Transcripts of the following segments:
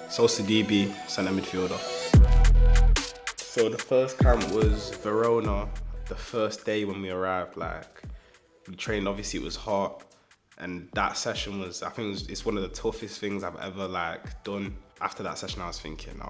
Sol Sidibe, centre midfielder. So the first camp was Verona. The first day when we arrived, like, we trained, obviously it was hot. And that session was, I think it's one of the toughest things I've ever done. After that session, I was thinking,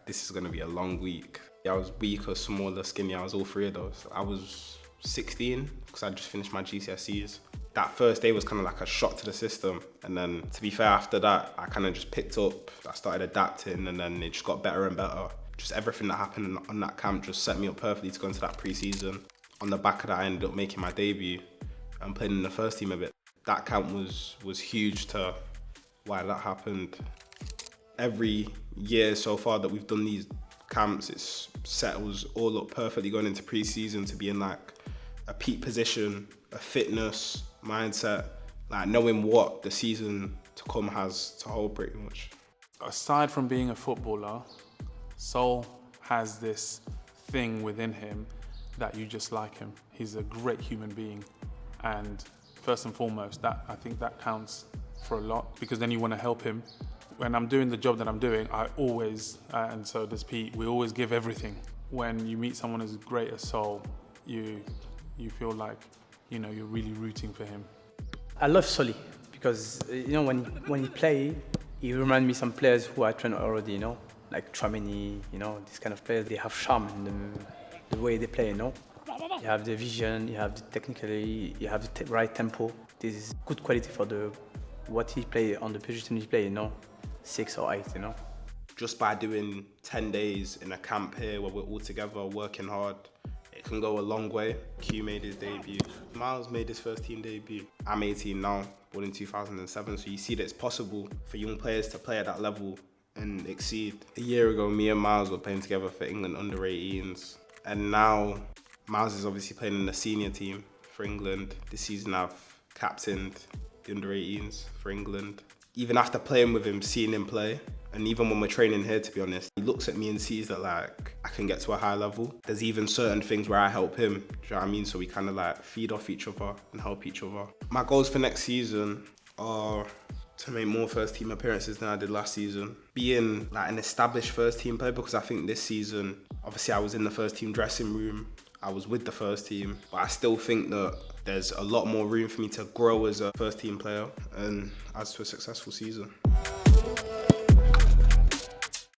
this is gonna be a long week. I was weaker, smaller, skinny, I was all three of those. I was 16, because I just finished my GCSEs. That first day was kind of like a shock to the system. And then, to be fair, after that, I kind of just picked up, I started adapting, and then it just got better and better. Just everything that happened on that camp just set me up perfectly to go into that pre-season. On the back of that, I ended up making my debut and playing in the first team a bit. That camp was huge to why that happened. Every year so far that we've done these camps, it's set us all up perfectly going into pre-season to be in like a peak position, a fitness, mindset, like knowing what the season to come has to hold pretty much. Aside from being a footballer, Sol has this thing within him that you just like him. He's a great human being, and first and foremost, I think that counts for a lot, because then you want to help him. When I'm doing the job that I'm doing, I always, and so does Pete, we always give everything. When you meet someone as great as Sol, you feel like, you're really rooting for him. I love Soli because, when he play, he reminds me some players who I trained already, like Tchouaméni, these kind of players. They have charm in the way they play, You have the vision, you have the technically, you have the right tempo. This is good quality for what he play on the position he play, 6 or 8, Just by doing 10 days in a camp here where we're all together working hard, it can go a long way. Q made his debut. Miles made his first team debut. I'm 18 now, born in 2007, so you see that it's possible for young players to play at that level and exceed. A year ago, me and Miles were playing together for England under-18s, and now Miles is obviously playing in the senior team for England. This season I've captained the under-18s for England. Even after playing with him, seeing him play, and even when we're training here, to be honest, he looks at me and sees that I can get to a high level. There's even certain things where I help him, do you know what I mean? So we kind of feed off each other and help each other. My goals for next season are to make more first team appearances than I did last season. Being an established first team player, because I think this season, obviously I was in the first team dressing room, I was with the first team, but I still think that there's a lot more room for me to grow as a first team player and add to a successful season.